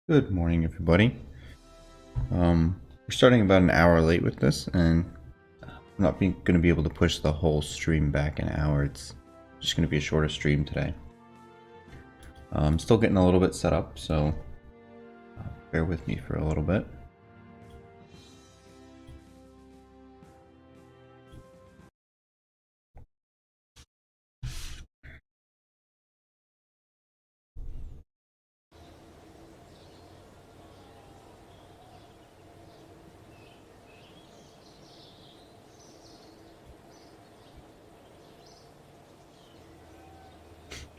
Good morning, everybody. We're starting about an hour late with this, and I'm not going to be able to push the whole stream back an hour. It's just going to be a shorter stream today. I'm still getting a little bit set up, so bear with me for a little bit.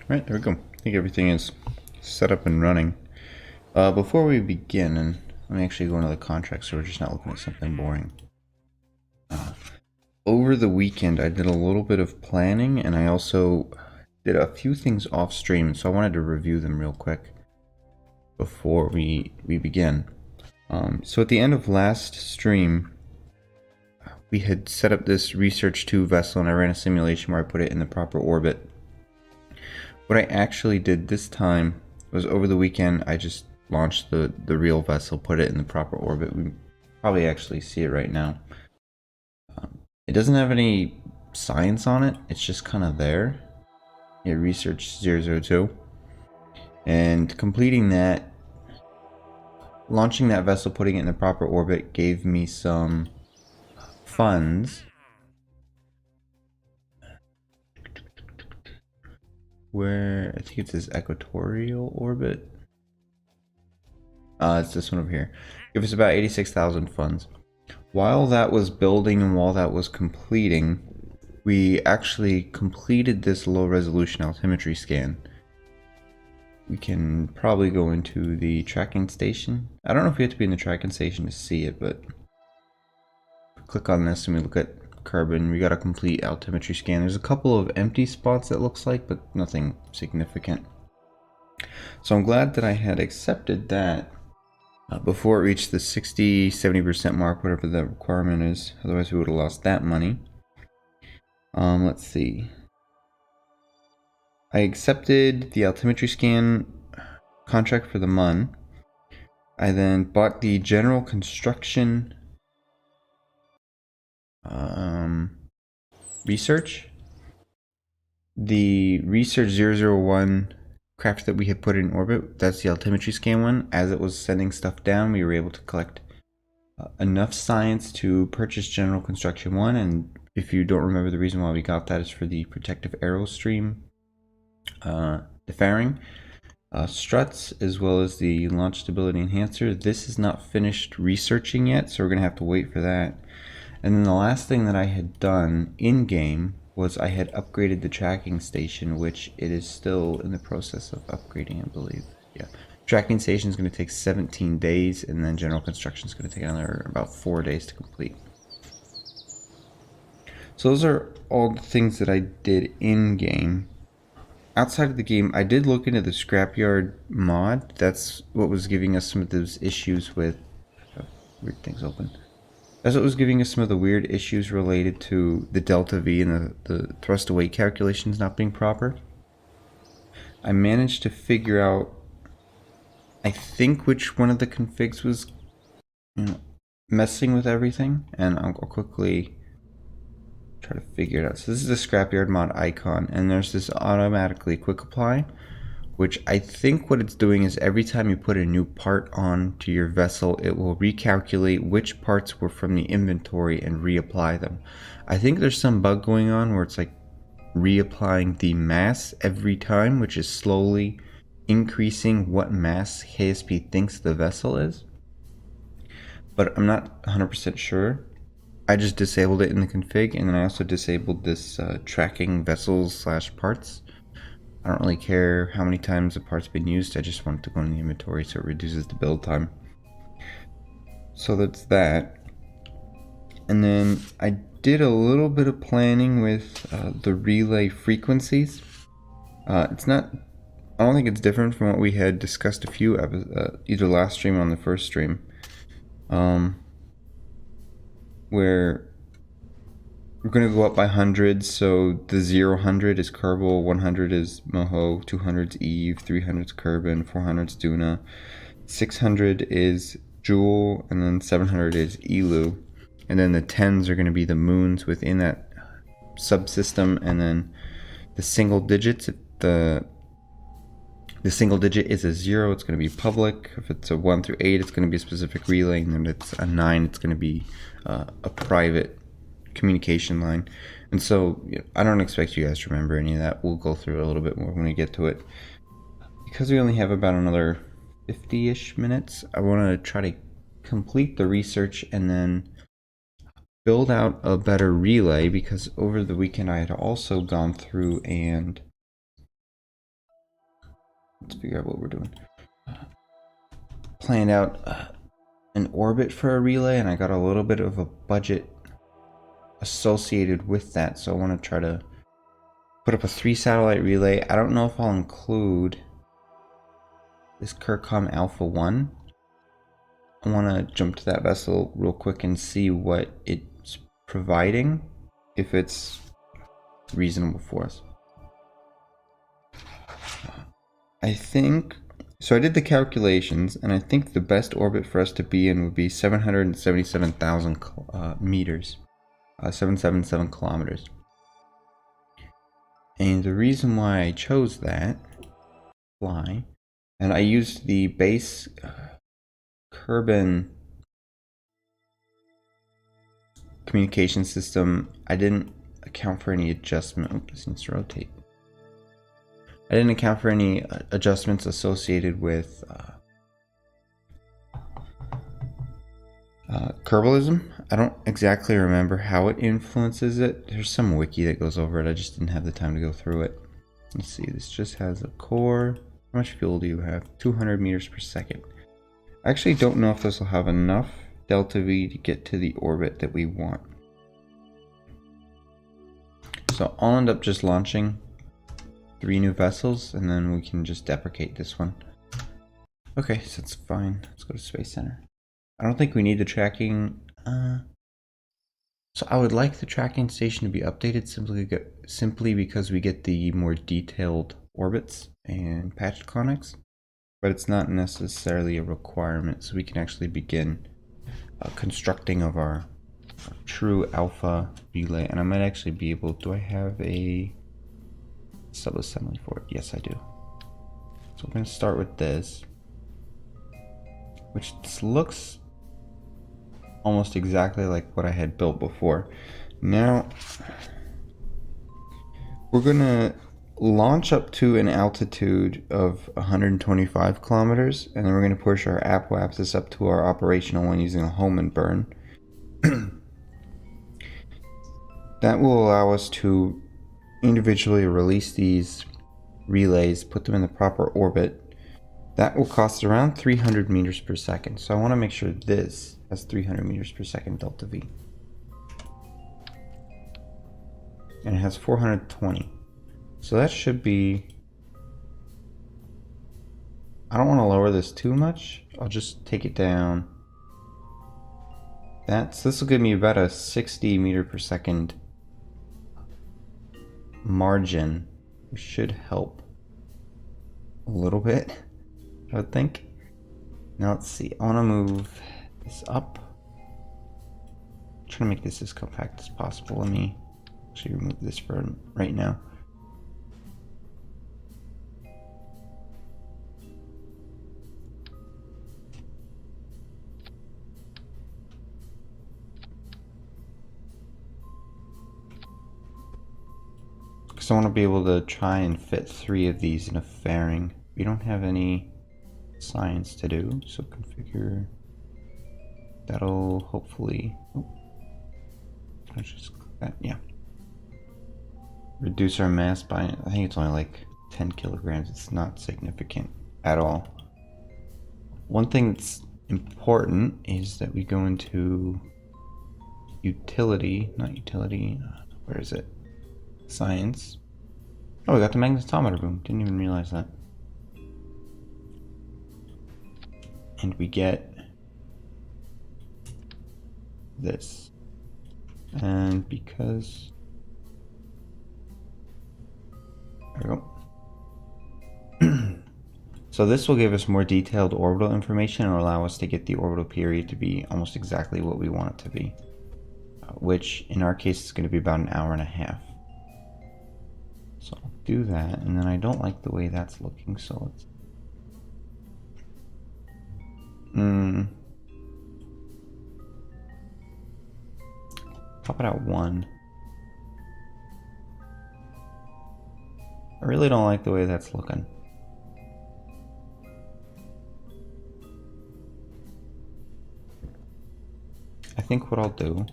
Right, there we go. I think everything is set up and running. Before we begin, and let me actually go into the contract so we're just not looking at something boring. Over the weekend, I did a little bit of planning, and I also did a few things off stream, so I wanted to review them real quick before we begin. So at the end of last stream, we had set up this Research 2 vessel, and I ran a simulation where I put it in the proper orbit. What I actually did this time was over the weekend, I just launched the real vessel, put it in the proper orbit. We probably actually see it right now. It doesn't have any science on it, it's just kind of there. Yeah, Research 002. And completing that, launching that vessel, putting it in the proper orbit gave me some funds. Where I think it's this equatorial orbit. It's this one over here. Give us about 86,000 funds. While that was building and while that was completing, we actually completed this low resolution altimetry scan. We can probably go into the tracking station. I don't know if we have to be in the tracking station to see it, but click on this and we look at carbon. We got a complete altimetry scan. There's a couple of empty spots that looks like, but nothing significant. So I'm glad that I had accepted that before it reached the 60-70% mark, whatever the requirement is. Otherwise we would have lost that money. Let's see. I accepted the altimetry scan contract for the MUN. I then bought the general construction research. The Research 001 craft that we had put in orbit, that's the altimetry scan one. As it was sending stuff down, we were able to collect enough science to purchase general construction 1. And if you don't remember, the reason why we got that is for the protective aerostream defairing struts, as well as the launch stability enhancer. This is not finished researching yet, so we're gonna have to wait for that. And then the last thing that I had done in game was I had upgraded the tracking station, which it is still in the process of upgrading, I believe. Yeah, tracking station is going to take 17 days, and then general construction is going to take another about 4 days to complete. So those are all the things that I did in game. Outside of the game, I did look into the Scrapyard mod. That's what was giving us some of those issues with weird things open. That's what was giving us some of the weird issues related to the delta V and the thrust away calculations not being proper. I managed to figure out, I think, which one of the configs was messing with everything, and I'll quickly try to figure it out. So this is the Scrapyard mod icon, and there's this automatically quick apply, which I think what it's doing is every time you put a new part onto your vessel, it will recalculate which parts were from the inventory and reapply them. I think there's some bug going on where it's like reapplying the mass every time, which is slowly increasing what mass KSP thinks the vessel is. But I'm not 100% sure. I just disabled it in the config, and then I also disabled this tracking vessels / parts. I don't really care how many times the part's been used, I just want it to go in the inventory so it reduces the build time. So that's that. And then I did a little bit of planning with the relay frequencies. It's not, I don't think it's different from what we had discussed a few either last stream or on the first stream. Where we're going to go up by hundreds, so the 0-100 is Kerbal, 100 is Moho, 200 is Eve, 300 is Kerbin, 400 is Duna. 600 is Joule, and then 700 is Elu. And then the 10s are going to be the moons within that subsystem, and then the single digits, if the single digit is a 0, it's going to be public. If it's a 1 through 8, it's going to be a specific relay, and then if it's a 9, it's going to be a private communication line. And so I don't expect you guys to remember any of that. We'll go through it a little bit more when we get to it. Because we only have about another 50-ish minutes, I want to try to complete the research and then build out a better relay, because over the weekend I had also gone through and let's figure out what we're doing. Planned out an orbit for a relay, and I got a little bit of a budget associated with that, so I want to try to put up a 3-satellite relay. I don't know if I'll include this Kerbal Alpha 1. I want to jump to that vessel real quick and see what it's providing, if it's reasonable for us. I think, so I did the calculations, and I think the best orbit for us to be in would be 777,000 meters, 777 kilometers. And the reason why I chose that, fly, and I used the base Kerbal communication system. I didn't account for any adjustment. Oops, this needs to rotate. I didn't account for any adjustments associated with Kerbalism. I don't exactly remember how it influences it. There's some wiki that goes over it. I just didn't have the time to go through it. Let's see, this just has a core. How much fuel do you have? 200 meters per second. I actually don't know if this will have enough delta V to get to the orbit that we want. So I'll end up just launching 3 new vessels, and then we can just deprecate this one. Okay, so it's fine. Let's go to Space Center. I don't think we need the tracking. So I would like the tracking station to be updated simply because we get the more detailed orbits and patched connects, but it's not necessarily a requirement, so we can actually begin constructing of our true Alpha relay. And I might actually be able, do I have a subassembly for it? Yes, I do. So we're going to start with this, which looks almost exactly like what I had built before. Now we're going to launch up to an altitude of 125 kilometers, and then we're going to push our Apo axis up to our operational one using a home and burn. That will allow us to individually release these relays, put them in the proper orbit. That will cost around 300 meters per second. So I want to make sure this has 300 meters per second delta V. And it has 420. So that should be, I don't want to lower this too much. I'll just take it down. This will give me about a 60 meter per second margin, which should help a little bit, I would think. Now let's see, I want to move this up. I'm trying to make this as compact as possible. Let me actually remove this for right now. So I want to be able to try and fit 3 of these in a fairing. We don't have any science to do, so configure. That'll hopefully, I'll just click that, yeah. Reduce our mass by, I think it's only like 10 kilograms. It's not significant at all. One thing that's important is that we go into utility, not utility, where is it? Science. Oh, we got the magnetometer boom. Didn't even realize that. And we get this. And because, there we go. So this will give us more detailed orbital information and allow us to get the orbital period to be almost exactly what we want it to be, which in our case is going to be about an hour and a half. So I'll do that, and then I don't like the way that's looking, so let's pop it out 1. I really don't like the way that's looking. I think what I'll do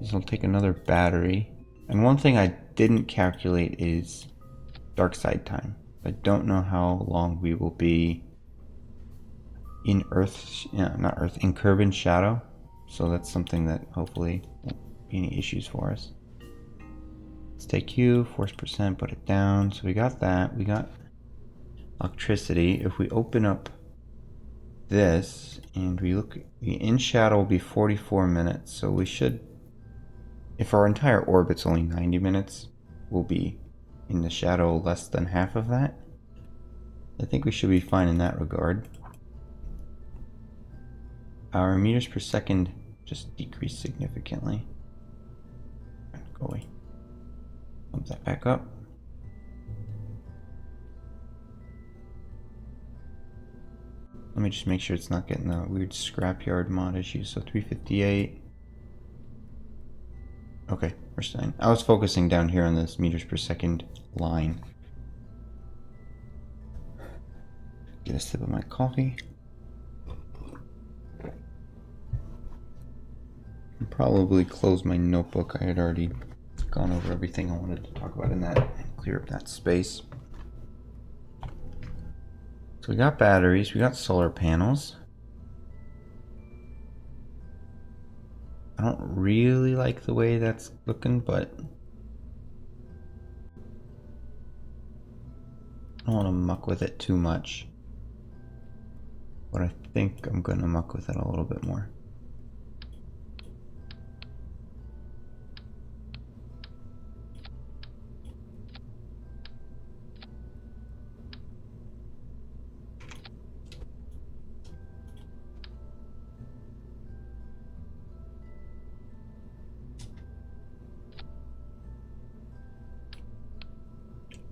is I'll take another battery. And one thing I didn't calculate is dark side time. I don't know how long we will be in in Kerbin shadow. So that's something that hopefully won't be any issues for us. Let's take Q, force percent, put it down. So we got that. We got electricity. If we open up this and we look, the in shadow will be 44 minutes. So we should, if our entire orbit's only 90 minutes, we'll be in the shadow less than half of that. I think we should be fine in that regard. Our meters per second just decreased significantly. Go away. Bump that back up. Let me just make sure it's not getting the weird scrapyard mod issue. So 358. Okay, we're staying. I was focusing down here on this meters per second line. Get a sip of my coffee. I'll probably close my notebook. I had already gone over everything I wanted to talk about in that and clear up that space. So we got batteries, we got solar panels. I don't really like the way that's looking, but I don't want to muck with it too much. But I think I'm going to muck with it a little bit more.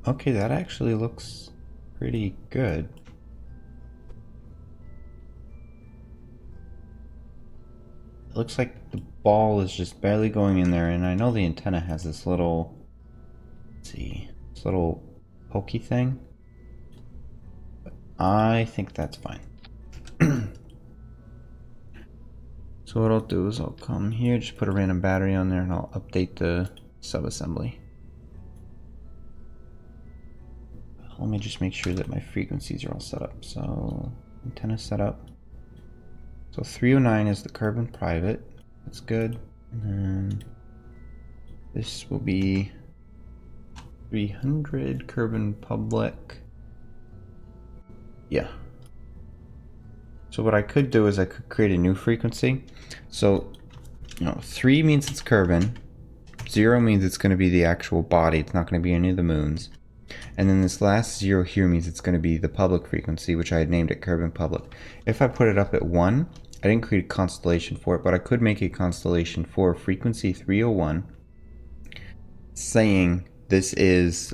Okay, that actually looks pretty good. It looks like the ball is just barely going in there, and I know the antenna has this little, let's see, this little pokey thing. But I think that's fine. So what I'll do is I'll come here, just put a random battery on there, and I'll update the subassembly. Let me just make sure that my frequencies are all set up. So antenna set up. So 309 is the Kerbin private. That's good. And then this will be 300 Kerbin public. Yeah. So what I could do is I could create a new frequency. So, 3 means it's Kerbin. 0 means it's going to be the actual body. It's not going to be any of the moons. And then this last 0 here means it's going to be the public frequency, which I had named it Kerbin public. If I put it up at 1, I didn't create a constellation for it, but I could make a constellation for frequency 301, saying this is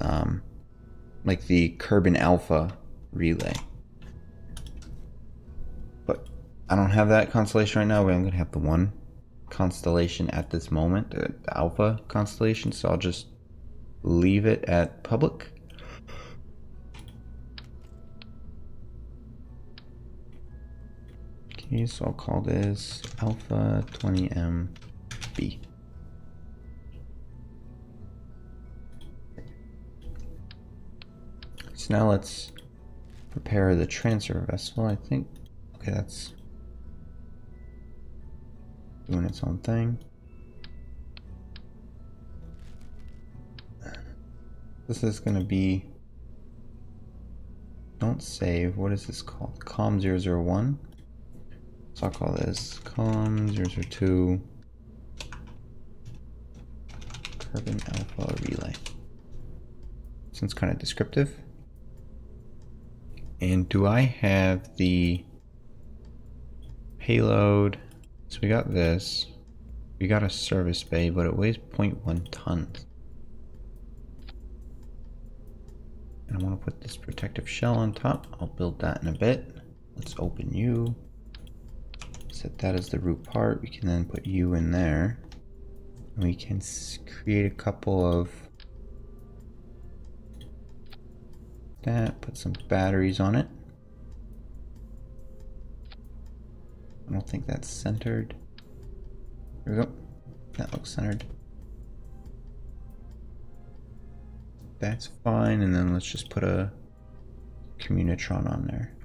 like the Kerbin Alpha relay. But I don't have that constellation right now. I'm going to have the one constellation at this moment, the Alpha constellation, so I'll just leave it at public. Okay, so I'll call this Alpha 20MB. So now let's prepare the transfer vessel. I think, okay, that's doing its own thing. This is going to be, don't save, what is this called? COM001. So I'll call this COM002 Kerbin Alpha relay. Sounds kind of descriptive. And do I have the payload? So we got this. We got a service bay, but it weighs 0.1 tons. And I want to put this protective shell on top. I'll build that in a bit. Let's open you. Set that as the root part. We can then put you in there. And we can create a couple of that. Put some batteries on it. I don't think that's centered. There we go. That looks centered. That's fine. And then let's just put a Communitron on there.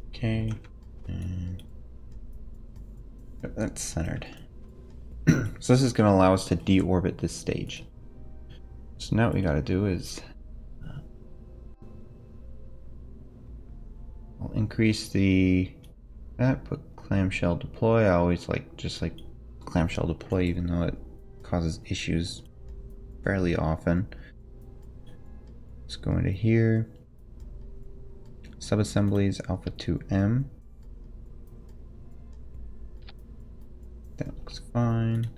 Okay. And that's centered. So this is going to allow us to deorbit this stage. So now what we got to do is I'll increase the put clamshell deploy. I always just like clamshell deploy, even though it causes issues fairly often. Let's go into here. Subassemblies Alpha 2M. That looks fine.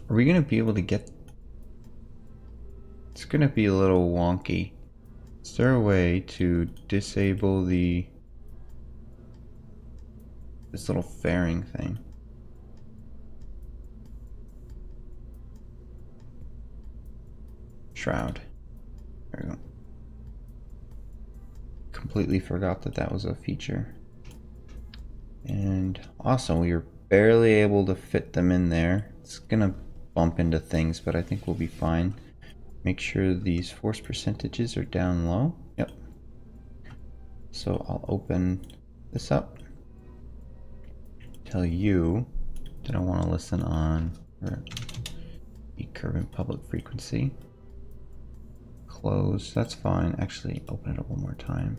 Are we going to be able to get... It's going to be a little wonky. Is there a way to disable this little fairing thing? Shroud. There we go. Completely forgot that that was a feature. And awesome, we were barely able to fit them in there. It's gonna bump into things, but I think we'll be fine. Make sure these force percentages are down low. Yep. So I'll open this up. Tell you that I want to listen on the current public frequency. Close, that's fine. Actually, open it up one more time.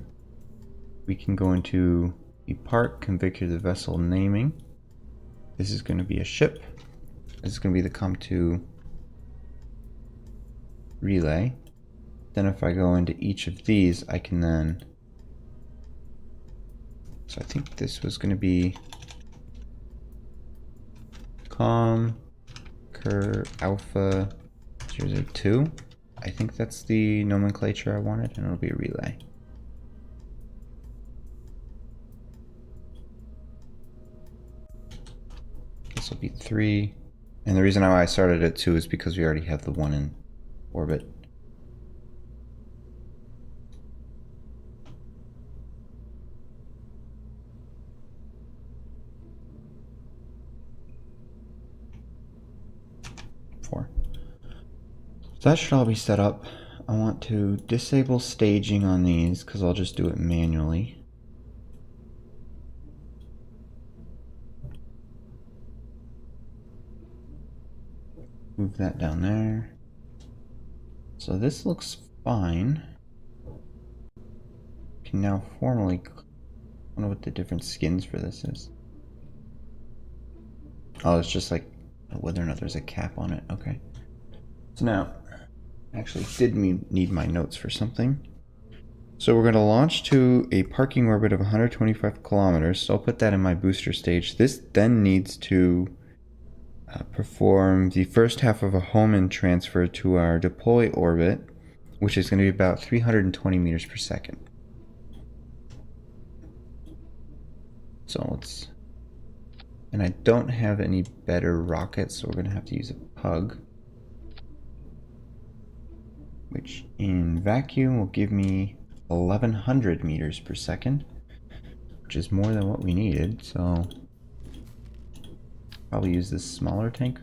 We can go into the part, configure the vessel naming. This is going to be a ship. This is going to be the COM2 relay. Then if I go into each of these, I can then... So I think this was going to be Alpha 002. I think that's the nomenclature I wanted, and it'll be a relay. This will be 3. And the reason why I started at 2 is because we already have the one in orbit. So that should all be set up. I want to disable staging on these because I'll just do it manually. Move that down there. So this looks fine. Can now formally... I wonder what the different skins for this is. Oh, it's just like whether or not there's a cap on it. Okay. So now, I actually did need my notes for something. So we're going to launch to a parking orbit of 125 kilometers. So I'll put that in my booster stage. This then needs to perform the first half of a home-in transfer to our deploy orbit, which is going to be about 320 meters per second. So let's... And I don't have any better rockets, so we're going to have to use a Pug, which in vacuum will give me 1100 meters per second, which is more than what we needed, so probably use this smaller tank.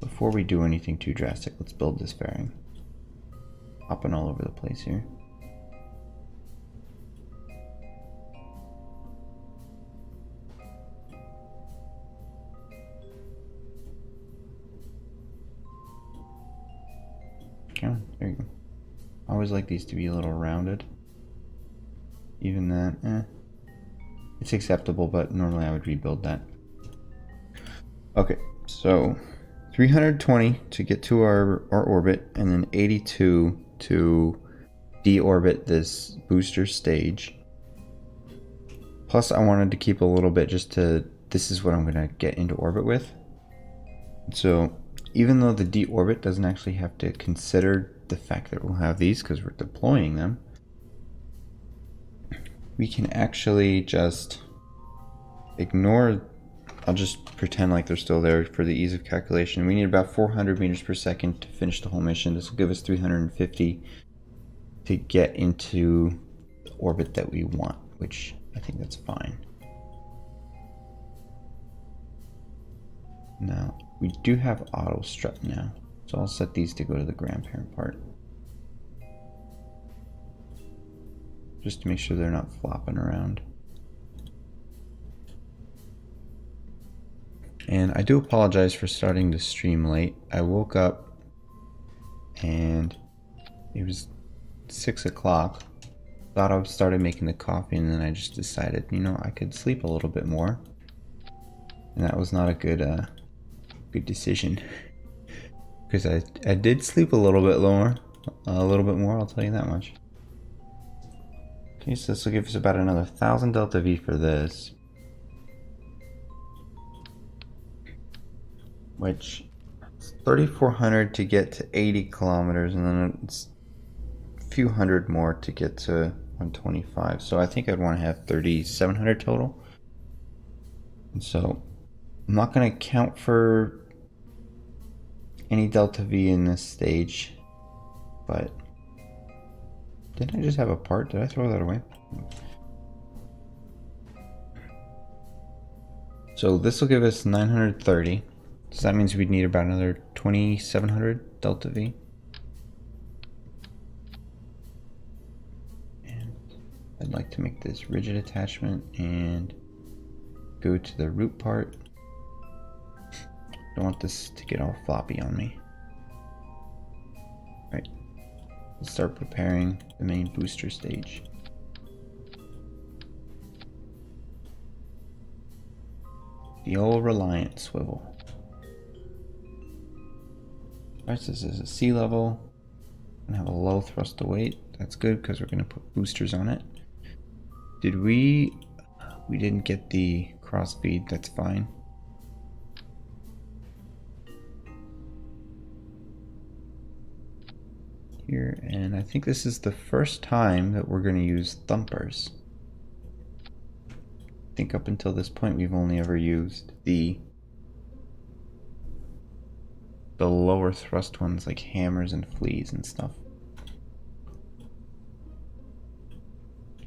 Before we do anything too drastic, let's build this fairing. Hopping all over the place here. Come on, there you go. always like these to be a little rounded. Even that, it's acceptable, but normally I would rebuild that. Okay, so 320 to get to our orbit, and then 82 to deorbit this booster stage. Plus I wanted to keep a little bit just to, this is what I'm gonna get into orbit with. So even though the deorbit doesn't actually have to consider the fact that we'll have these because we're deploying them, we can actually just ignore, I'll just pretend like they're still there for the ease of calculation. We need about 400 meters per second to finish the whole mission. This will give us 350 to get into the orbit that we want, which I think that's fine. Now, we do have auto strut now, so I'll set these to go to the grandparent part. Just to make sure they're not flopping around. And I do apologize for starting the stream late. I woke up and it was 6 o'clock. Thought I started making the coffee, and then I just decided, you know, I could sleep a little bit more. And that was not a good decision. Because I did sleep a little bit more, I'll tell you that much. Okay, so this will give us about another 1,000 delta V for this. Which is 3,400 to get to 80 kilometers, and then it's a few hundred more to get to 125. So I think I'd want to have 3,700 total. And so I'm not going to count for any delta V in this stage, but didn't I just have a part? Did I throw that away? So this will give us 930. So that means we'd need about another 2,700 delta V. And I'd like to make this rigid attachment and go to the root part. Don't want this to get all floppy on me. Right. Let's start preparing the main booster stage. The old Reliant swivel. Alright, so this is a sea level. And have a low thrust to weight. That's good because we're going to put boosters on it. Did we didn't get the cross feed, that's fine. Here, and I think this is the first time that we're going to use thumpers. I think up until this point we've only ever used the lower thrust ones like hammers and fleas and stuff.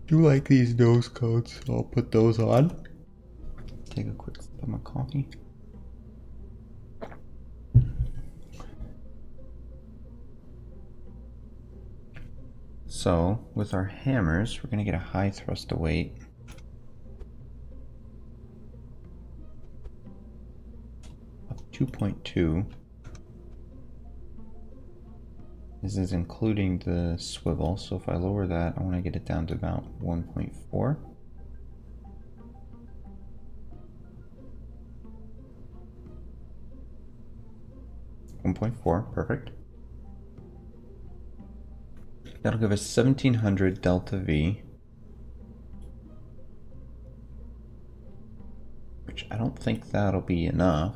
Do like these nose cones, so I'll put those on. Take a quick sip of my coffee. So with our hammers, we're going to get a high thrust to weight. Of 2.2. This is including the swivel, so if I lower that, I want to get it down to about 1.4. Perfect. That'll give us 1,700 delta V, which I don't think that'll be enough.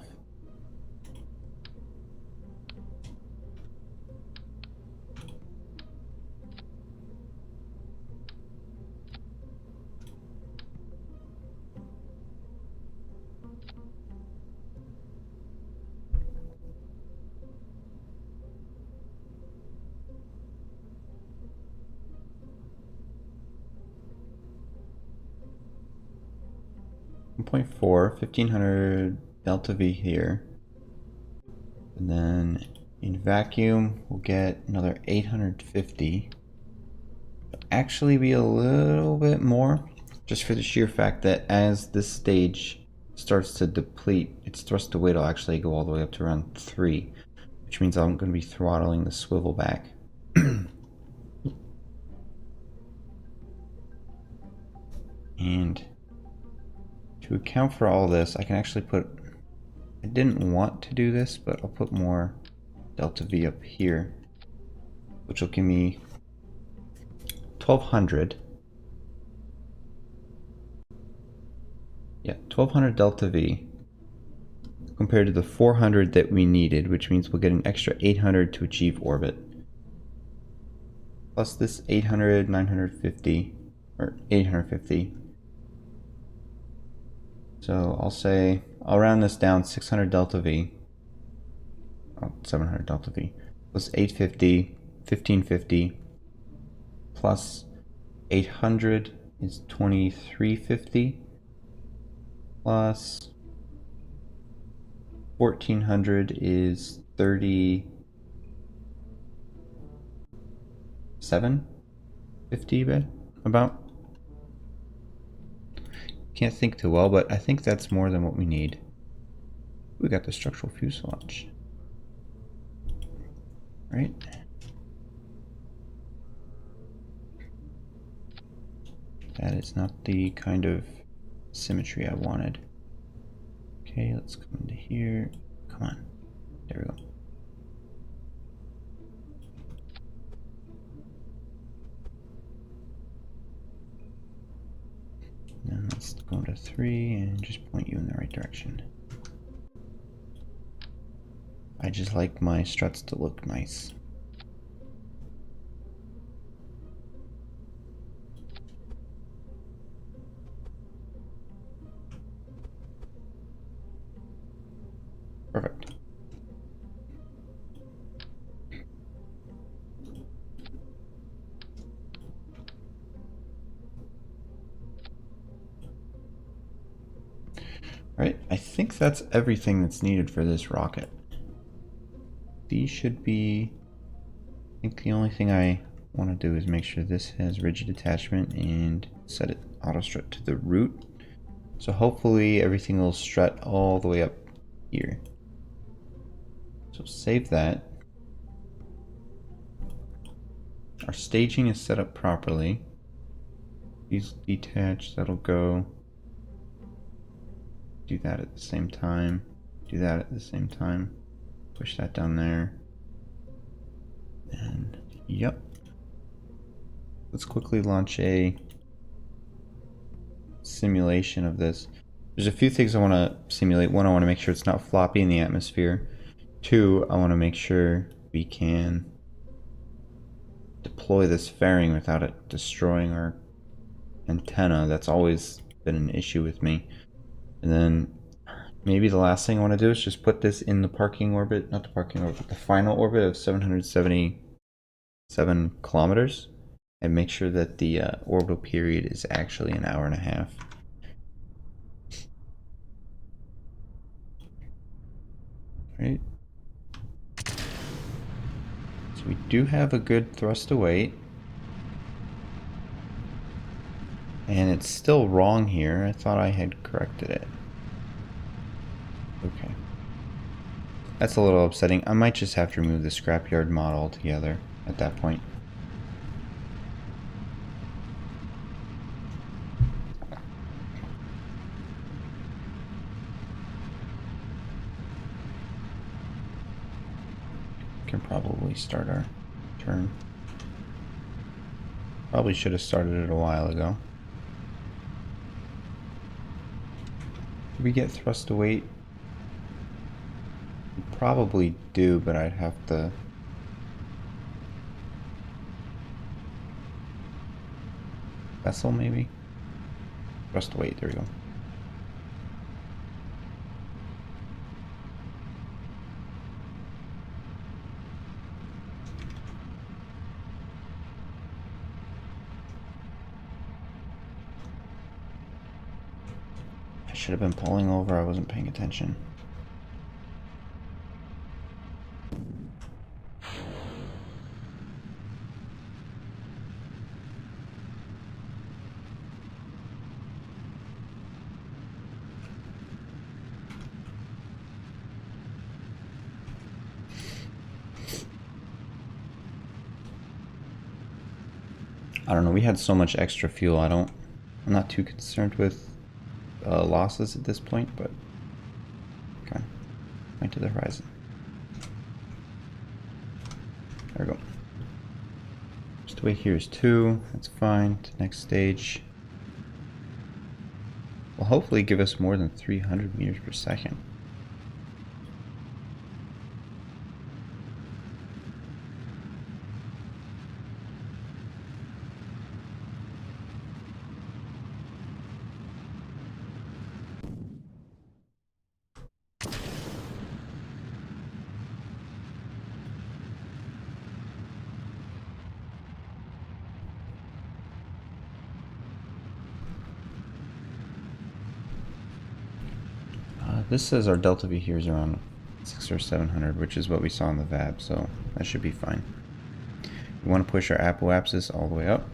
.4, 1,500 delta V here, and then in vacuum we'll get another 850. Actually be a little bit more, just for the sheer fact that as this stage starts to deplete, its thrust to weight will actually go all the way up to around 3, which means I'm going to be throttling the swivel back. And to account for all this, I can actually put, I didn't want to do this, but I'll put more delta V up here, which will give me 1200. Yeah, 1200 delta V compared to the 400 that we needed, which means we'll get an extra 800 to achieve orbit. Plus this 800, 950, or 850. So I'll say, I'll round this down 600 delta V. Oh, 700 delta V. Plus 850, 1550. Plus 800 is 2350. Plus 1400 is 3750 about. Can't think too well, but I think that's more than what we need. We got the structural fuselage. Right? That is not the kind of symmetry I wanted. Okay, let's come into here. Come on. There we go. And let's go to 3 and just point you in the right direction. I just like my struts to look nice. Perfect. Alright, I think that's everything that's needed for this rocket. These should be... I think the only thing I want to do is make sure this has rigid attachment and set it auto strut to the root. So hopefully everything will strut all the way up here. So save that. Our staging is set up properly. These detach, that'll go. Do that at the same time. Do that at the same time. Push that down there. And yep. Let's quickly launch a simulation of this. There's a few things I want to simulate. One, I want to make sure it's not floppy in the atmosphere. Two, I want to make sure we can deploy this fairing without it destroying our antenna. That's always been an issue with me. And then maybe the last thing I want to do is just put this in the parking orbit, not the parking orbit, the final orbit of 777 kilometers, and make sure that the orbital period is actually an hour and a half. Right. So we do have a good thrust to weight. And it's still wrong here. I thought I had corrected it. Okay. That's a little upsetting. I might just have to remove the scrapyard mod altogether at that point. Can probably start our turn. Probably should have started it a while ago. Did we get thrust to weight? We probably do, but I'd have to... Vessel, maybe? Thrust to weight, there we go. I should have been pulling over, I wasn't paying attention. I don't know, we had so much extra fuel, I'm I'm not too concerned with losses at this point, but okay, point to the horizon. There we go. Just the way here is 2. That's fine. To next stage. Will hopefully give us more than 300 meters per second. This says our delta V here is around 600 or 700, which is what we saw in the VAB, so that should be fine. We want to push our apoapsis all the way up.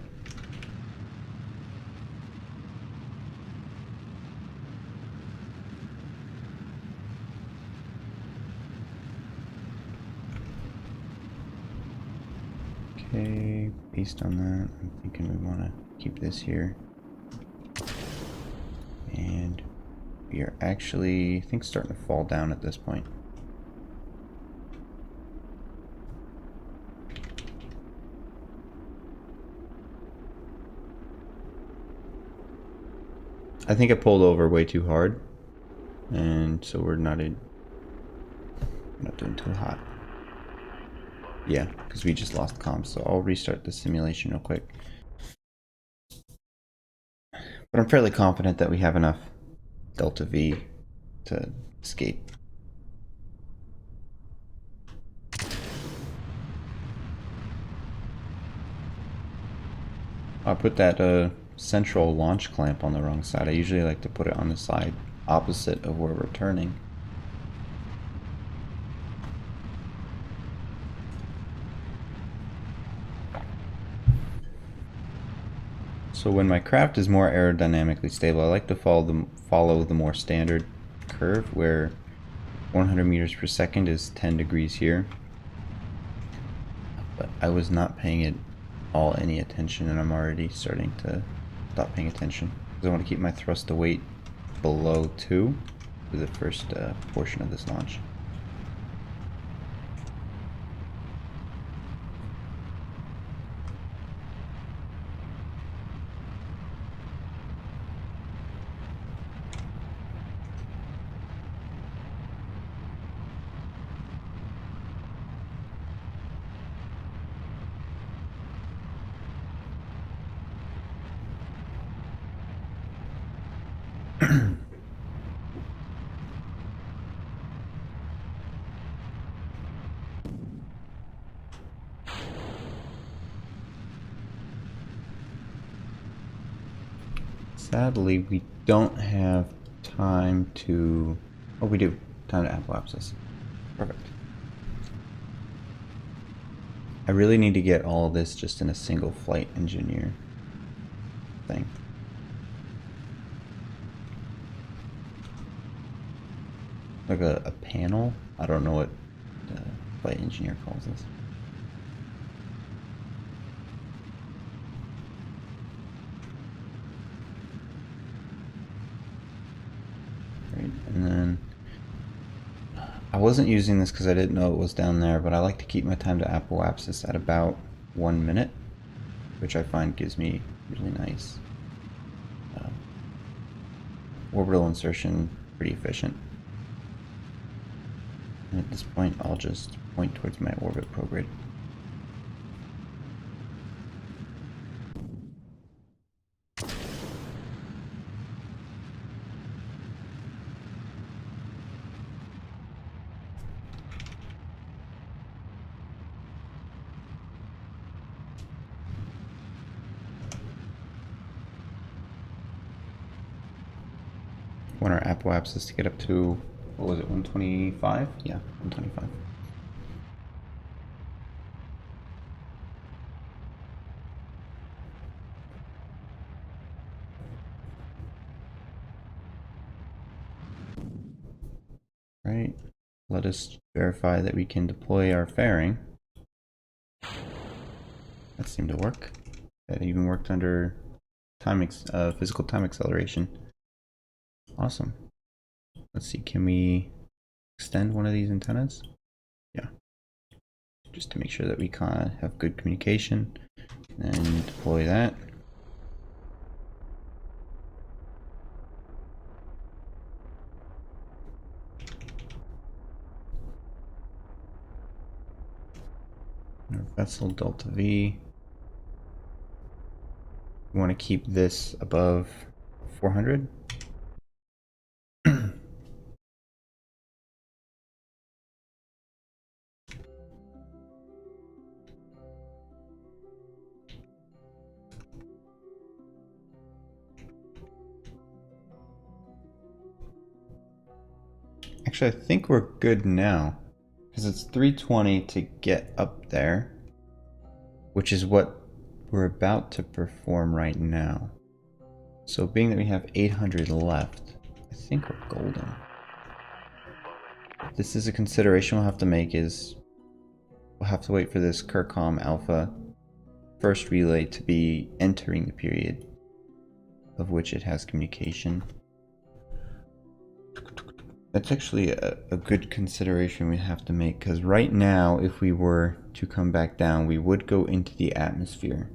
Okay, based on that, I'm thinking we want to keep this here. And we are actually, I think, starting to fall down at this point. I think I pulled over way too hard, and so we're not doing too hot. Yeah, because we just lost comms, so I'll restart the simulation real quick. But I'm fairly confident that we have enough delta V to escape. I put that central launch clamp on the wrong side. I usually like to put it on the side opposite of where we're turning. So when my craft is more aerodynamically stable, I like to follow the more standard curve where 100 meters per second is 10 degrees here. But I was not paying it all any attention, and I'm already starting to stop paying attention because I want to keep my thrust to weight below 2 for the first portion of this launch. Sadly, we don't have time to... Oh, we do. Time to apoapsis. Perfect. I really need to get all of this just in a single flight engineer thing. Like a panel? I don't know what the flight engineer calls this. And then I wasn't using this because I didn't know it was down there, but I like to keep my time to apoapsis at about 1 minute, which I find gives me really nice orbital insertion, pretty efficient. And at this point, I'll just point towards my orbit prograde. Want our apoapsis to get up to, what was it, 125? Yeah, 125. Right, let us verify that we can deploy our fairing. That seemed to work. That even worked under physical time acceleration. Awesome. Let's see, can we extend one of these antennas? Yeah. Just to make sure that we kind of have good communication. And deploy that. Our vessel Delta V. We want to keep this above 400. Actually, I think we're good now, because it's 320 to get up there, which is what we're about to perform right now. So being that we have 800 left, I think we're golden. This is a consideration we'll have to make, is we'll have to wait for this Kerbal Alpha first relay to be entering the period of which it has communication. That's actually a good consideration we have to make, because right now, if we were to come back down, we would go into the atmosphere.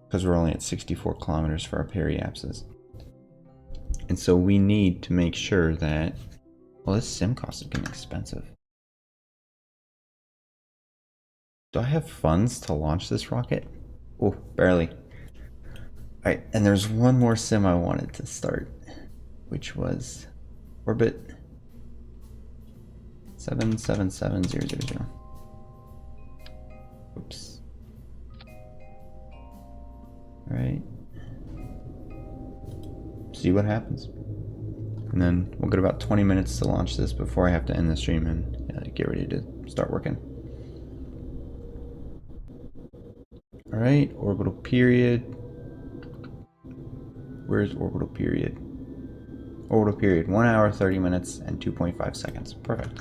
Because we're only at 64 kilometers for our periapsis. And so we need to make sure that... Well, this sim cost is getting expensive. Do I have funds to launch this rocket? Oh, barely. Alright, and there's one more sim I wanted to start, which was orbit 777000. Oops. Alright. See what happens. And then we'll get about 20 minutes to launch this before I have to end the stream and get ready to start working. Alright, orbital period. Where's orbital period? Orbital period, 1 hour, 30 minutes, and 2.5 seconds. Perfect.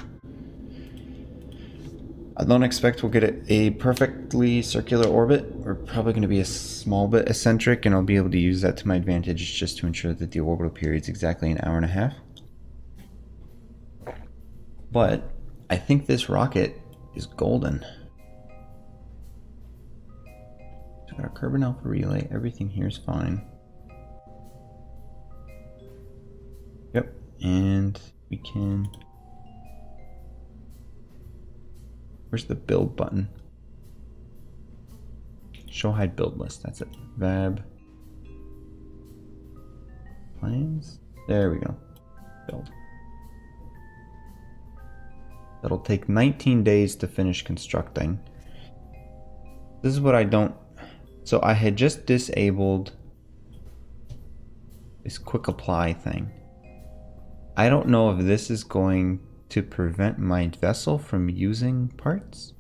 I don't expect we'll get a perfectly circular orbit. We're probably going to be a small bit eccentric, and I'll be able to use that to my advantage just to ensure that the orbital period is exactly an hour and a half. But I think this rocket is golden. So got our Kerbal Alpha relay. Everything here is fine. Yep, and we can... Where's the build button? Show hide build list, that's it. Vab. Plans? There we go. Build. That'll take 19 days to finish constructing. This is what I don't... So I had just disabled this quick apply thing. I don't know if this is going to prevent my vessel from using parts.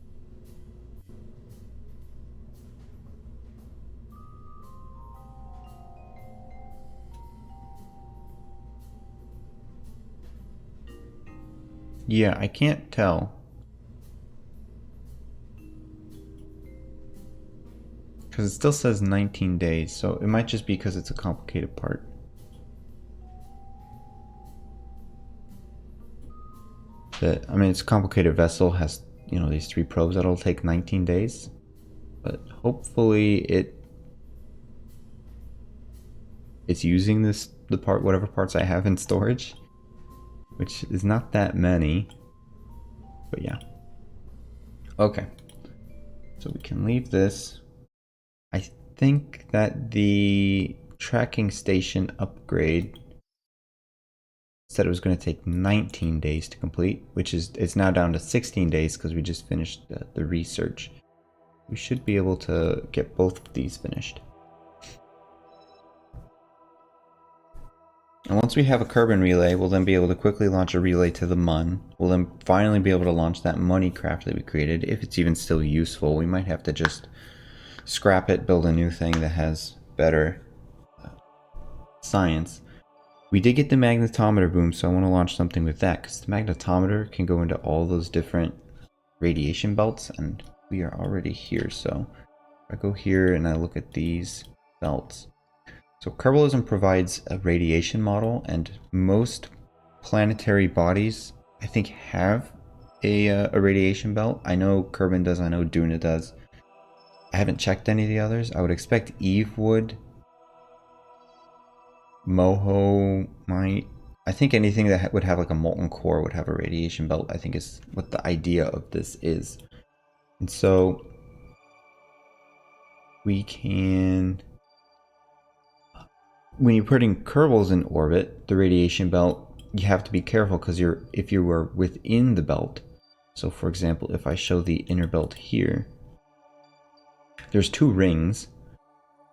Yeah, I can't tell. Because it still says 19 days, so it might just be because it's a complicated part. I mean, it's a complicated vessel, has, you know, these 3 probes that'll take 19 days. But hopefully it's using whatever parts I have in storage, which is not that many. But yeah. Okay. So we can leave this. I think that the tracking station upgrade said it was going to take 19 days to complete, which is, it's now down to 16 days because we just finished the research. We should be able to get both of these finished. And once we have a Kerbal relay, we'll then be able to quickly launch a relay to the Mun. We'll then finally be able to launch that money craft that we created, if it's even still useful. We might have to just scrap it, build a new thing that has better science. We did get the magnetometer boom, so I want to launch something with that, because the magnetometer can go into all those different radiation belts, and we are already here. So if I go here and I look at these, belts. So Kerbalism provides a radiation model, and most planetary bodies, I think, have a radiation belt. I know Kerbin does, I know Duna does. I haven't checked any of the others. I would expect Eve would. Moho might. I think anything that would have like a molten core would have a radiation belt, I think, is what the idea of this is. And so we can, when you're putting Kerbals in orbit, the radiation belt, you have to be careful because if you were within the belt. So for example, if I show the inner belt here, there's 2 rings.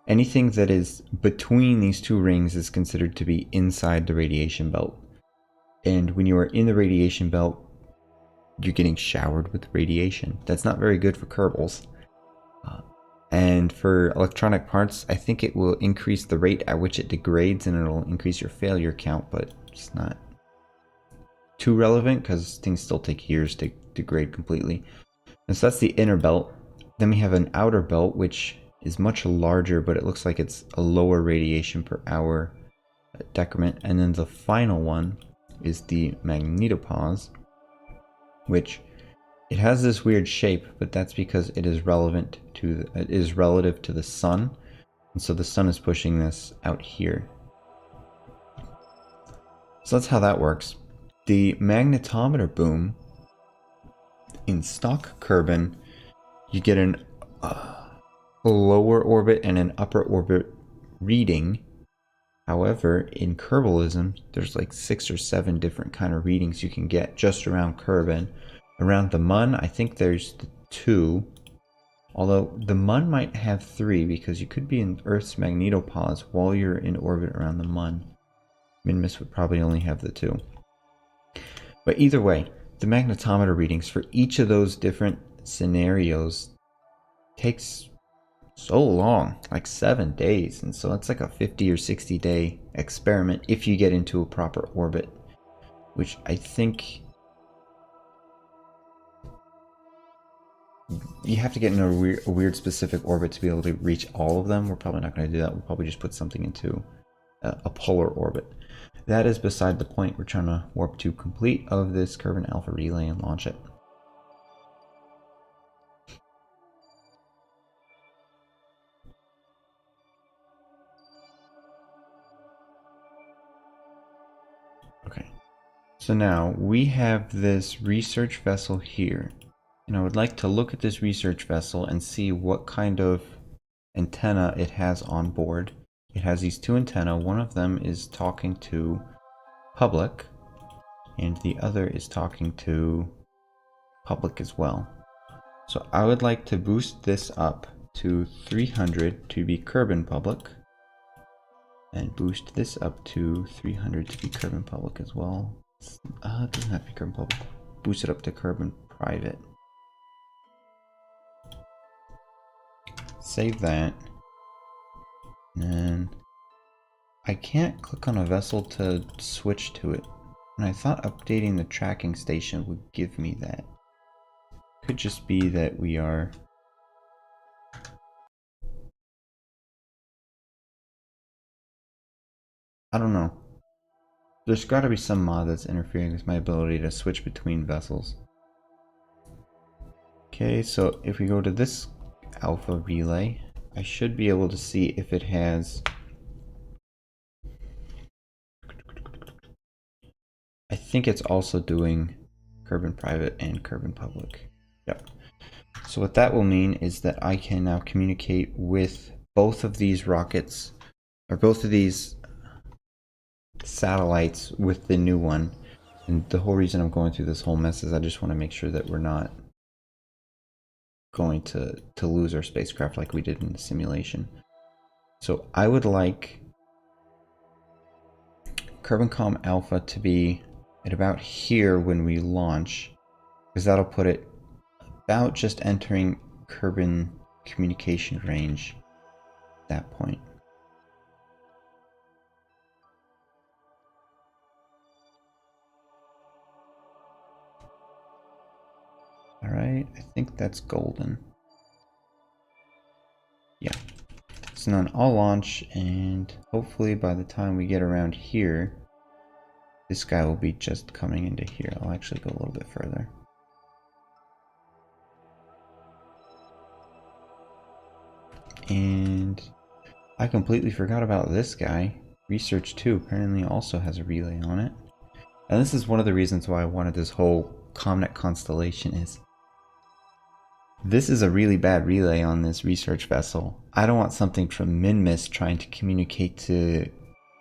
Anything that is between these 2 rings is considered to be inside the radiation belt. And when you are in the radiation belt, you're getting showered with radiation. That's not very good for Kerbals. And for electronic parts, I think it will increase the rate at which it degrades, and it'll increase your failure count, but it's not too relevant because things still take years to degrade completely. And so that's the inner belt. Then we have an outer belt, which is much larger, but it looks like it's a lower radiation per hour decrement. And then the final one is the magnetopause, which it has this weird shape, but that's because it is relative to the sun, and so the sun is pushing this out here. So that's how that works. The magnetometer boom in stock Kerbin, you get a lower orbit and an upper orbit reading. However, in Kerbalism, there's like 6 or 7 different kind of readings you can get just around Kerbin. Around the Mun, I think there's 2. Although the Mun might have 3 because you could be in Earth's magnetopause while you're in orbit around the Mun. Minmus would probably only have the 2. But either way, the magnetometer readings for each of those different scenarios takes so long, like 7 days, and so it's like a 50 or 60 day experiment if you get into a proper orbit, which I think you have to get in a weird specific orbit to be able to reach all of them. We're probably not going to do that. We'll probably just put something into a polar orbit. That is beside the point. We're trying to warp to complete of this Kerbin Alpha relay and launch it. Okay, so now we have this research vessel here, and I would like to look at this research vessel and see what kind of antenna it has on board. It has these 2 antennae. One of them is talking to public, and the other is talking to public as well. So I would like to boost this up to 300 to be Kerbin public, and boost this up to 300 to be Kerbin public as well. It doesn't have to be Kerbin public. Boost it up to Kerbin private. Save that. And I can't click on a vessel to switch to it. And I thought updating the tracking station would give me that. Could just be that we are... I don't know. There's got to be some mod that's interfering with my ability to switch between vessels. Okay, so if we go to this Alpha relay, I should be able to see if it has... I think it's also doing Kerbin private and Kerbin public. Yep. So what that will mean is that I can now communicate with both of these rockets, or both of these satellites with the new one. And the whole reason I'm going through this whole mess is I just want to make sure that we're not going to lose our spacecraft like we did in the simulation. So I would like KerbinComm Alpha to be at about here when we launch, because that'll put it about just entering Kerbin communication range at that point. Alright, I think that's golden. Yeah. focusing on all launch, and hopefully by the time we get around here, this guy will be just coming into here. I'll actually go a little bit further. And I completely forgot about this guy. Research 2 apparently also has a relay on it. And this is one of the reasons why I wanted this whole CommNet Constellation is this is a really bad relay on this research vessel. I don't want something from Minmus trying to communicate to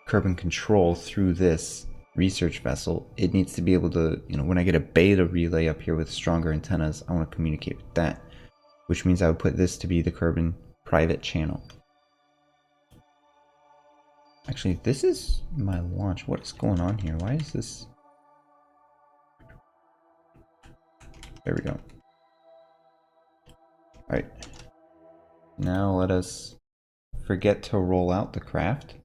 Kerbal Control through this research vessel. It needs to be able to, you know, when I get a beta relay up here with stronger antennas, I want to communicate with that, which means I would put this to be the Kerbal private channel. Actually, this is my launch. What is going on here? Why is this? There we go. Alright. Now let us forget to roll out the craft.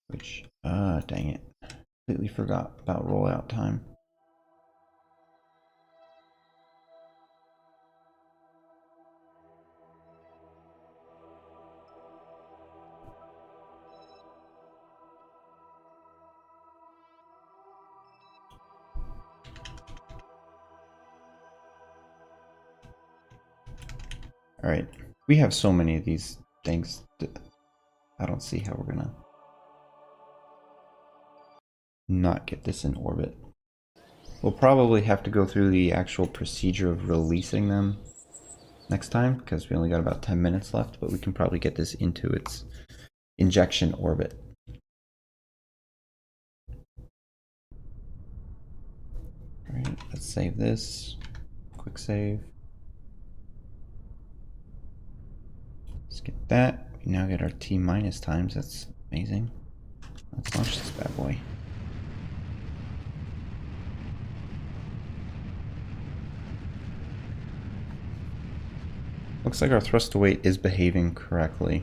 Which, dang it. Completely forgot about rollout time. Alright, we have so many of these things that I don't see how we're gonna not get this in orbit. We'll probably have to go through the actual procedure of releasing them next time, because we only got about 10 minutes left, but we can probably get this into its injection orbit. Alright, let's save this. Quick save. Let's get that. We now get our T minus times. That's amazing. Let's launch this bad boy. Looks like our thrust to weight is behaving correctly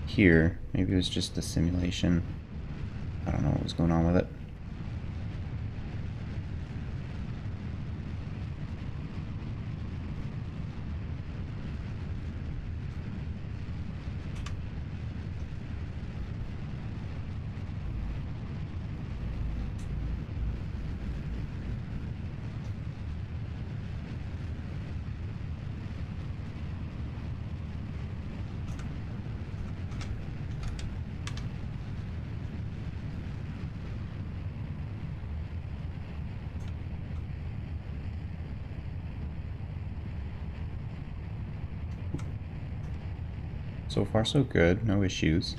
here. Maybe it was just a simulation. I don't know what was going on with it. So far so good, no issues.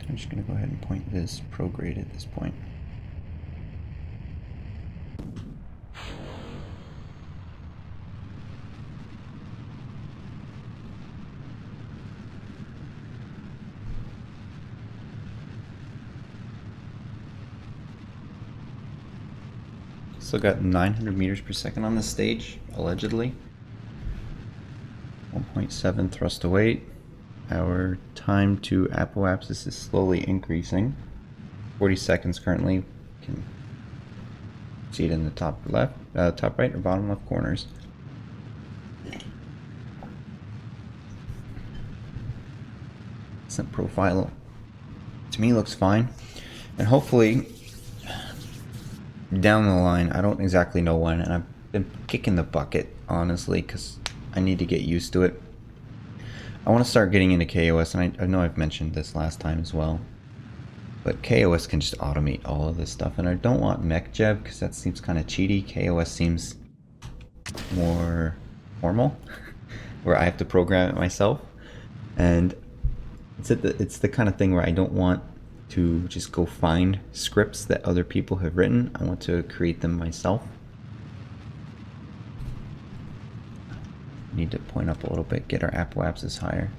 I'm just going to go ahead and point this prograde at this point. Still got 900 meters per second on this stage, allegedly. 1.7 thrust to weight. Our time to apoapsis is slowly increasing. 40 seconds currently. You can see it in the top left, top right or bottom left corners. Descent profile to me looks fine, and hopefully down the line, I don't exactly know when, and I've been kicking the bucket honestly because I need to get used to it. I want to start getting into KOS, and I know I've mentioned this last time as well, but KOS can just automate all of this stuff, and I don't want MechJeb because that seems kind of cheaty. KOS seems more formal where I have to program it myself, and it's the kind of thing where I don't want to just go find scripts that other people have written. I want to create them myself. Need to point up a little bit, get our apoapsis higher.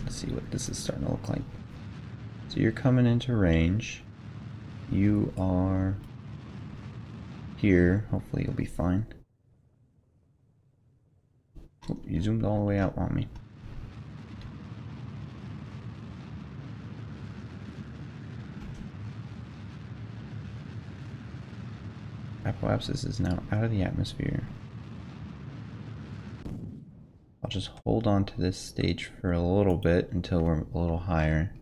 Let's see what this is starting to look like. So you're coming into range. You are here. Hopefully you'll be fine. Oh, you zoomed all the way out on me. Apoapsis is now out of the atmosphere. I'll just hold on to this stage for a little bit until we're a little higher.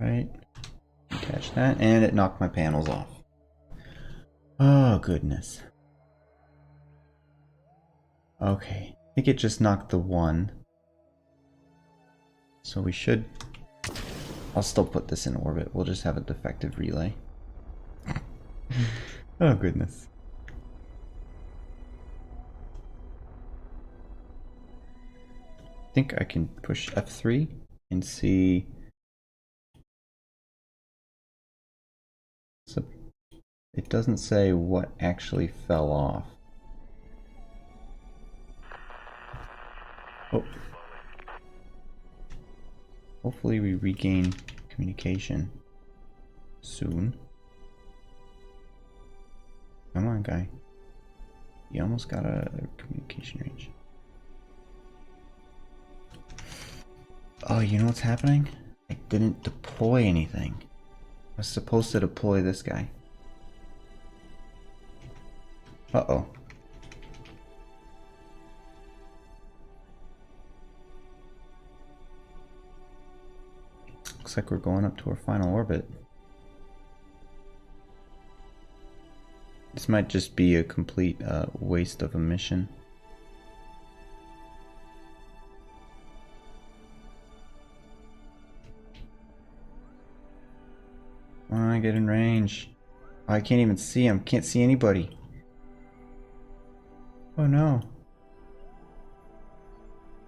Right, catch that, and it knocked my panels off. Oh, goodness. Okay, I think it just knocked the one. So we should... I'll still put this in orbit. We'll just have a defective relay. Oh, goodness. I think I can push F3 and see... So it doesn't say what actually fell off. Oh. Hopefully we regain communication soon. Come on, guy. You almost got a communication range. Oh, you know what's happening? I didn't deploy anything. I was supposed to deploy this guy. Uh-oh. Looks like we're going up to our final orbit. This might just be a complete waste of a mission. Come on, get in range. Oh, I can't even see him. Can't see anybody. Oh no.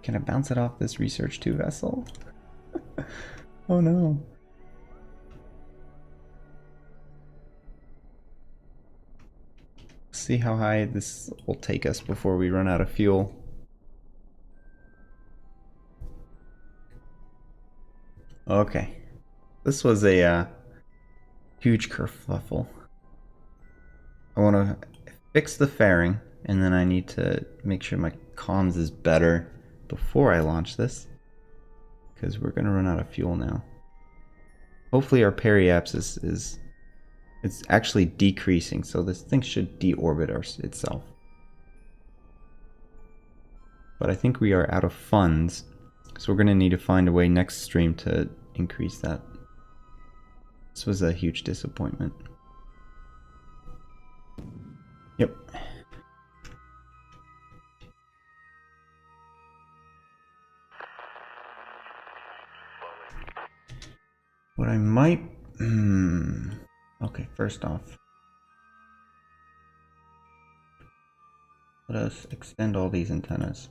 Can I bounce it off this Research 2 vessel? Oh no. See how high this will take us before we run out of fuel. Okay. This was a huge kerfuffle. I want to fix the fairing, and then I need to make sure my comms is better before I launch this, because we're going to run out of fuel now. Hopefully our periapsis is it's actually decreasing, so this thing should deorbit itself. But I think we are out of funds, so we're going to need to find a way next stream to increase that. This was a huge disappointment. Yep. What I might... Okay, first off, let us extend all these antennas.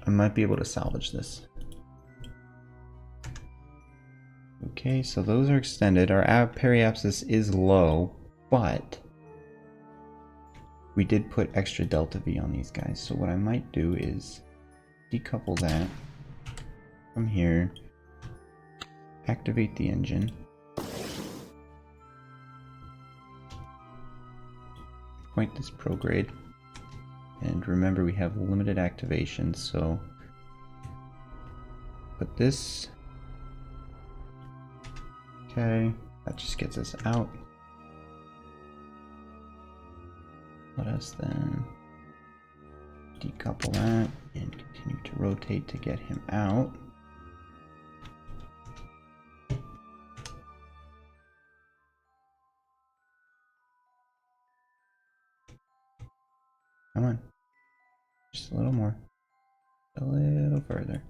I might be able to salvage this. Okay, so those are extended. Our periapsis is low, but we did put extra delta V on these guys. So what I might do is decouple that from here, activate the engine, point this prograde, and remember we have limited activation, so put this. Okay, that just gets us out. Let us then decouple that and continue to rotate to get him out. Come on. Just a little more. A little further.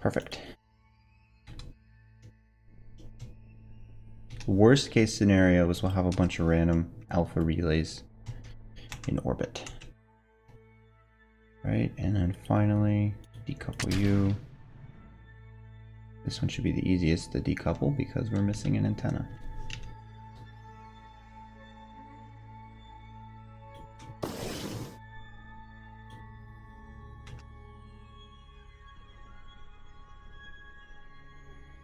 Perfect. The worst case scenario is we'll have a bunch of random alpha relays in orbit. Right, and then finally decouple you. This one should be the easiest to decouple because we're missing an antenna.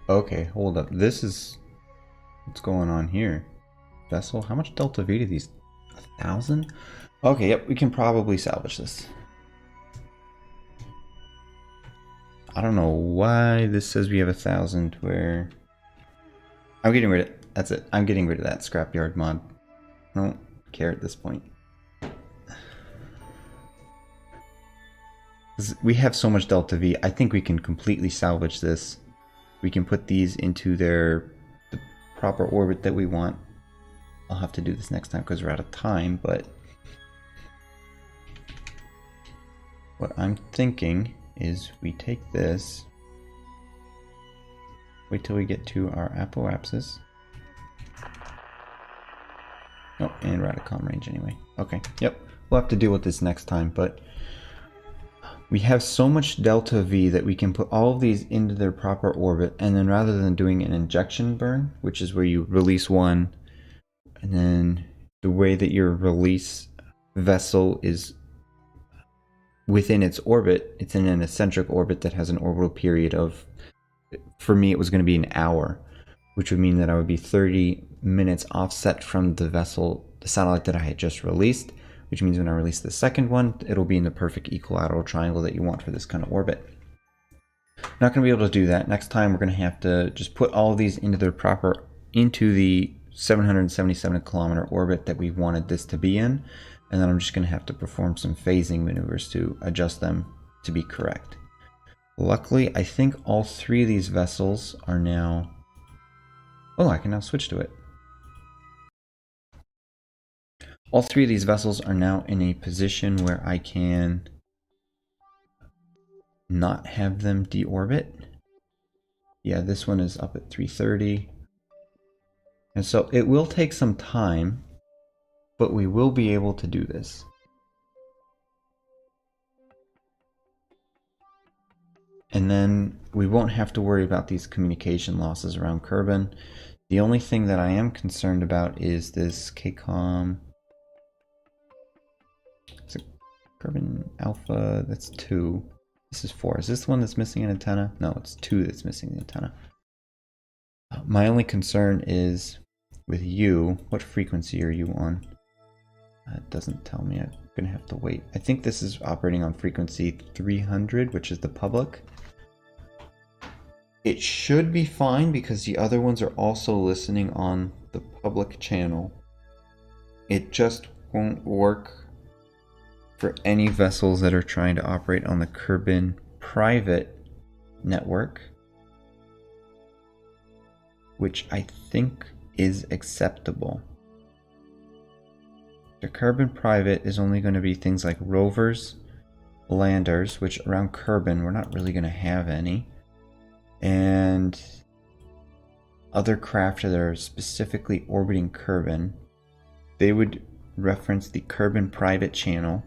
Okay, hold up. This is what's going on here. Vessel, how much delta V do these? 1,000? Okay, yep, we can probably salvage this. I don't know why this says we have 1,000 where... I'm getting rid of... That's it. I'm getting rid of that scrapyard mod. I don't care at this point. We have so much delta V. I think we can completely salvage this. We can put these into the proper orbit that we want. I'll have to do this next time because we're out of time, but what I'm thinking is we take this, wait till we get to our apoapsis. Oh, and we're out of comm range anyway. Okay, yep, we'll have to deal with this next time, but we have so much delta V that we can put all of these into their proper orbit, and then rather than doing an injection burn, which is where you release one, and then the way that your release vessel is within its orbit, it's in an eccentric orbit that has an orbital period of, for me it was going to be an hour, which would mean that I would be 30 minutes offset from the vessel, the satellite that I had just released, which means when I release the second one, it'll be in the perfect equilateral triangle that you want for this kind of orbit. Not going to be able to do that. Next time we're going to have to just put all of these into their proper, into the 777 kilometer orbit that we wanted this to be in, and then I'm just going to have to perform some phasing maneuvers to adjust them to be correct. Luckily, I think all three of these vessels are now... Oh, I can now switch to it. All three of these vessels are now in a position where I can not have them deorbit. Yeah, this one is up at 330. And so it will take some time, but we will be able to do this. And then we won't have to worry about these communication losses around Kerbin. The only thing that I am concerned about is this KCOM... Is it Kerbin Alpha? That's 2. This is 4. Is this the one that's missing an antenna? No, it's 2 that's missing the antenna. My only concern is with you. What frequency are you on? It doesn't tell me. I'm going to have to wait. I think this is operating on frequency 300, which is the public. It should be fine because the other ones are also listening on the public channel. It just won't work for any vessels that are trying to operate on the Kerbin private network, which I think is acceptable. The Kerbin private is only going to be things like rovers, landers, which around Kerbin we're not really going to have any, and other craft that are specifically orbiting Kerbin. They would reference the Kerbin private channel,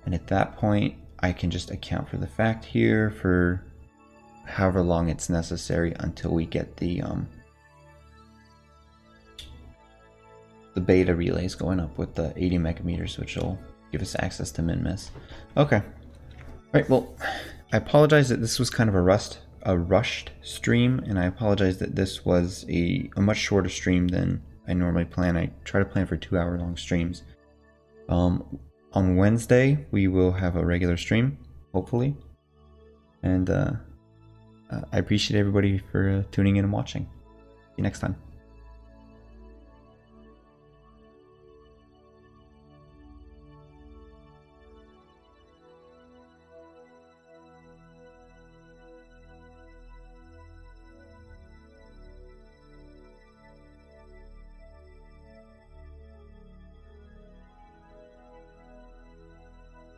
and at that point I can just account for the fact here for however long it's necessary until we get the beta relays going up with the 80 megameters, which will give us access to min-miss. Okay. Alright, well, I apologize that this was kind of a rushed stream, and I apologize that this was a much shorter stream than I normally plan. I try to plan for 2-hour long streams. On Wednesday, we will have a regular stream, hopefully. And I appreciate everybody for tuning in and watching. See you next time.